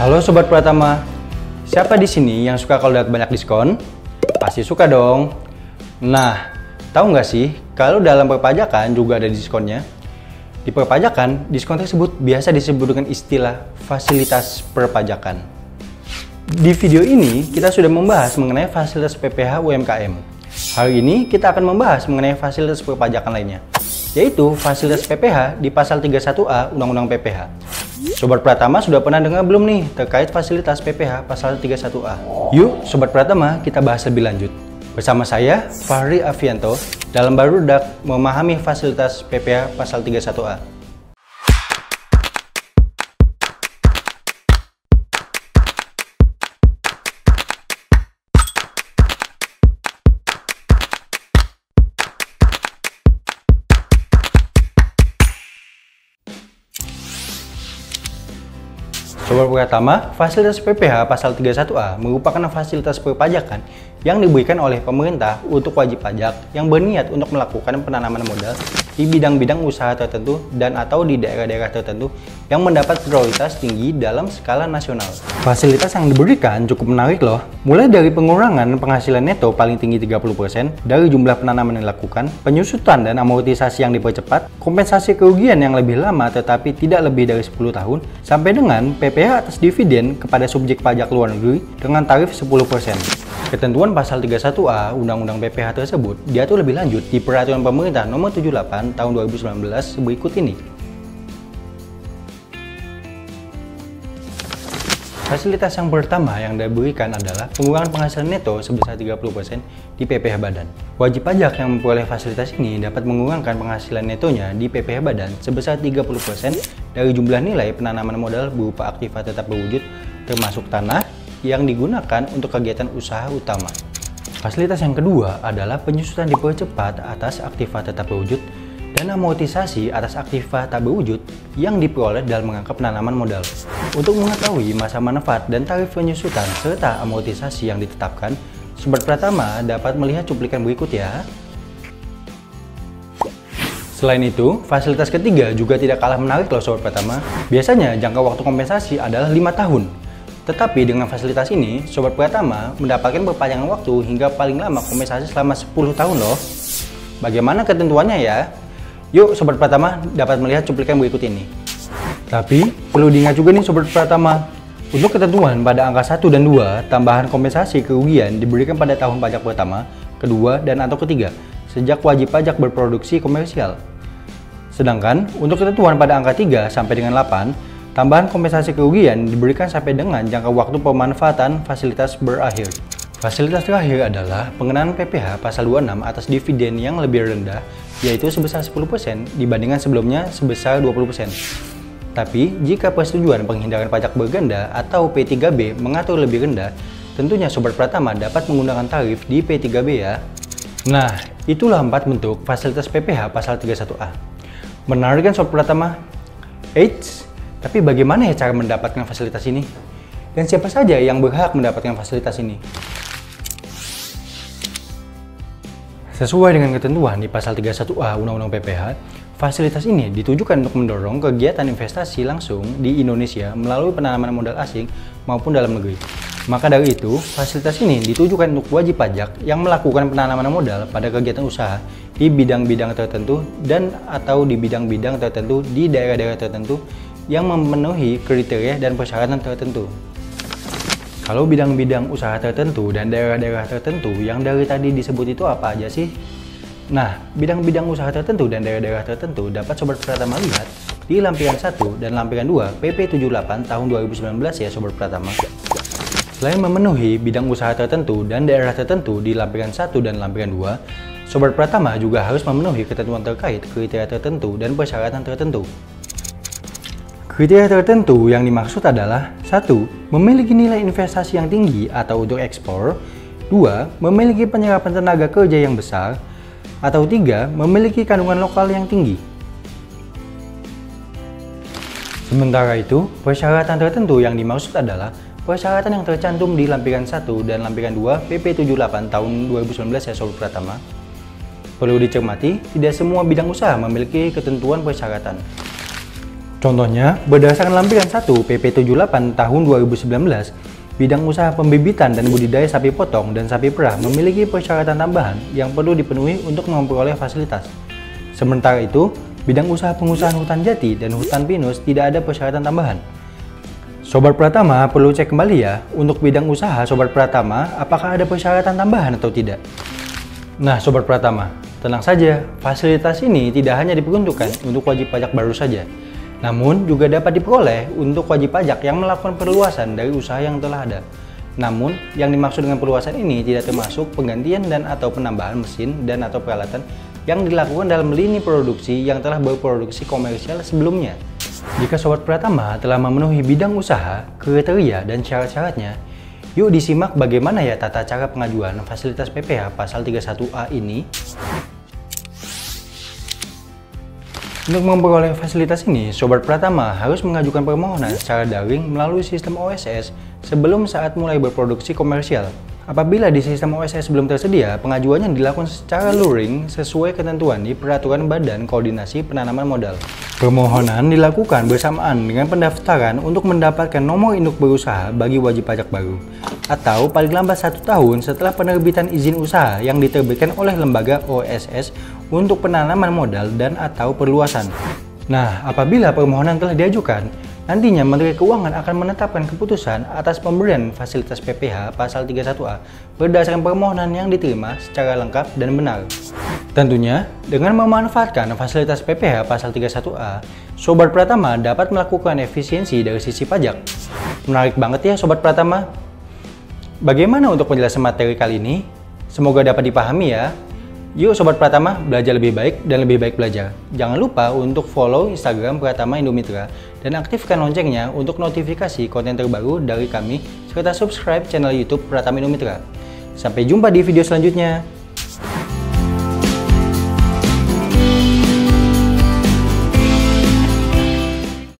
Halo Sobat Pratama, siapa di sini yang suka kalau lihat banyak diskon? Pasti suka dong. Nah, tahu nggak sih kalau dalam perpajakan juga ada diskonnya? Di perpajakan, diskon tersebut biasa disebut dengan istilah fasilitas perpajakan. Di video ini, kita sudah membahas mengenai fasilitas PPh UMKM. Hari ini, kita akan membahas mengenai fasilitas perpajakan lainnya, yaitu fasilitas PPh di pasal 31A Undang-Undang PPh. Sobat Pratama sudah pernah dengar belum nih terkait fasilitas PPh pasal 31A? Yuk Sobat Pratama, kita bahas lebih lanjut. Bersama saya, Fahri Afianto, dalam Barudak memahami fasilitas PPh pasal 31A. Sobat Pratama, fasilitas PPh pasal 31A merupakan fasilitas perpajakan yang diberikan oleh pemerintah untuk wajib pajak yang berniat untuk melakukan penanaman modal di bidang-bidang usaha tertentu dan atau di daerah-daerah tertentu yang mendapat prioritas tinggi dalam skala nasional. Fasilitas yang diberikan cukup menarik loh, mulai dari pengurangan penghasilan neto paling tinggi 30% dari jumlah penanaman yang dilakukan, penyusutan dan amortisasi yang dipercepat, kompensasi kerugian yang lebih lama tetapi tidak lebih dari 10 tahun, sampai dengan PPh atas dividen kepada subjek pajak luar negeri dengan tarif 10%. Ketentuan pasal 31A Undang-Undang PPh tersebut diatur lebih lanjut di Peraturan Pemerintah Nomor 78 Tahun 2019 berikut ini. Fasilitas yang pertama yang diberikan adalah pengurangan penghasilan neto sebesar 30% di PPh Badan. Wajib pajak yang memperoleh fasilitas ini dapat mengurangkan penghasilan netonya di PPh Badan sebesar 30% dari jumlah nilai penanaman modal berupa aktiva tetap berwujud termasuk tanah yang digunakan untuk kegiatan usaha utama. Fasilitas yang kedua adalah penyusutan dipercepat atas aktiva tetap berwujud dan amortisasi atas aktiva tak berwujud yang diperoleh dalam rangka penanaman modal. Untuk mengetahui masa manfaat dan tarif penyusutan serta amortisasi yang ditetapkan, Sobat Pratama dapat melihat cuplikan berikut ya. Selain itu, fasilitas ketiga juga tidak kalah menarik loh Sobat Pratama. Biasanya jangka waktu kompensasi adalah 5 tahun. Tetapi dengan fasilitas ini, Sobat Pratama mendapatkan perpanjangan waktu hingga paling lama kompensasi selama 10 tahun loh. Bagaimana ketentuannya ya? Yuk Sobat Pratama dapat melihat cuplikan berikut ini. Tapi perlu diingat juga nih Sobat Pratama, untuk ketentuan pada angka 1 dan 2, tambahan kompensasi kerugian diberikan pada tahun pajak pertama, kedua, dan atau ketiga, sejak wajib pajak berproduksi komersial. Sedangkan untuk ketentuan pada angka 3 sampai dengan 8, tambahan kompensasi kerugian diberikan sampai dengan jangka waktu pemanfaatan fasilitas berakhir. Fasilitas terakhir adalah pengenaan PPh pasal 26 atas dividen yang lebih rendah, yaitu sebesar 10% dibandingkan sebelumnya sebesar 20%. Tapi, jika persetujuan penghindaran pajak berganda atau P3B mengatur lebih rendah, tentunya Sobat Pratama dapat menggunakan tarif di P3B ya. Nah, itulah 4 bentuk fasilitas PPh pasal 31A. Menarik kan Sobat Pratama? Eits! Tapi bagaimana ya cara mendapatkan fasilitas ini? Dan siapa saja yang berhak mendapatkan fasilitas ini? Sesuai dengan ketentuan di pasal 31A Undang-Undang PPh, fasilitas ini ditujukan untuk mendorong kegiatan investasi langsung di Indonesia melalui penanaman modal asing maupun dalam negeri. Maka dari itu, fasilitas ini ditujukan untuk wajib pajak yang melakukan penanaman modal pada kegiatan usaha di bidang-bidang tertentu dan atau di bidang-bidang tertentu di daerah-daerah tertentu yang memenuhi kriteria dan persyaratan tertentu. Kalau bidang-bidang usaha tertentu dan daerah-daerah tertentu yang dari tadi disebut itu apa aja sih? Nah, bidang-bidang usaha tertentu dan daerah-daerah tertentu dapat Sobat Pratama lihat di lampiran 1 dan lampiran 2 PP 78 tahun 2019 ya Sobat Pratama. Selain memenuhi bidang usaha tertentu dan daerah tertentu di lampiran 1 dan lampiran 2, Sobat Pratama juga harus memenuhi ketentuan terkait kriteria tertentu dan persyaratan tertentu. Kriteria tertentu yang dimaksud adalah 1. Memiliki nilai investasi yang tinggi atau untuk ekspor. 2. Memiliki penyerapan tenaga kerja yang besar. Atau 3. Memiliki kandungan lokal yang tinggi. Sementara itu, persyaratan tertentu yang dimaksud adalah persyaratan yang tercantum di lampiran 1 dan lampiran 2 PP 78 tahun 2019 ya Sobat Pratama. Perlu dicermati, tidak semua bidang usaha memiliki ketentuan persyaratan. Contohnya, berdasarkan lampiran 1 PP 78 tahun 2019, bidang usaha pembibitan dan budidaya sapi potong dan sapi perah memiliki persyaratan tambahan yang perlu dipenuhi untuk memperoleh fasilitas. Sementara itu, bidang usaha pengusahaan hutan jati dan hutan pinus tidak ada persyaratan tambahan. Sobat Pratama perlu cek kembali ya, untuk bidang usaha Sobat Pratama apakah ada persyaratan tambahan atau tidak. Nah Sobat Pratama, tenang saja, fasilitas ini tidak hanya diperuntukkan untuk wajib pajak baru saja, namun juga dapat diperoleh untuk wajib pajak yang melakukan perluasan dari usaha yang telah ada. Namun, yang dimaksud dengan perluasan ini tidak termasuk penggantian dan atau penambahan mesin dan atau peralatan yang dilakukan dalam lini produksi yang telah berproduksi komersial sebelumnya. Jika Sobat Pratama telah memenuhi bidang usaha, kriteria, dan syarat-syaratnya, yuk disimak bagaimana ya tata cara pengajuan fasilitas PPh pasal 31A ini. Untuk memperoleh fasilitas ini, Sobat Pratama harus mengajukan permohonan secara daring melalui sistem OSS sebelum saat mulai berproduksi komersial. Apabila di sistem OSS belum tersedia, pengajuannya dilakukan secara luring sesuai ketentuan di Peraturan Badan Koordinasi Penanaman Modal. Permohonan dilakukan bersamaan dengan pendaftaran untuk mendapatkan nomor induk berusaha bagi wajib pajak baru, atau paling lambat 1 tahun setelah penerbitan izin usaha yang diterbitkan oleh lembaga OSS untuk penanaman modal dan atau perluasan. Nah, apabila permohonan telah diajukan, nantinya Menteri Keuangan akan menetapkan keputusan atas pemberian fasilitas PPh pasal 31A berdasarkan permohonan yang diterima secara lengkap dan benar. Tentunya, dengan memanfaatkan fasilitas PPh pasal 31A, Sobat Pratama dapat melakukan efisiensi dari sisi pajak. Menarik banget ya Sobat Pratama. Bagaimana untuk penjelasan materi kali ini? Semoga dapat dipahami ya. Yuk Sobat Pratama belajar lebih baik dan lebih baik belajar. Jangan lupa untuk follow Instagram Pratama Indomitra dan aktifkan loncengnya untuk notifikasi konten terbaru dari kami serta subscribe channel YouTube Pratama Indomitra. Sampai jumpa di video selanjutnya.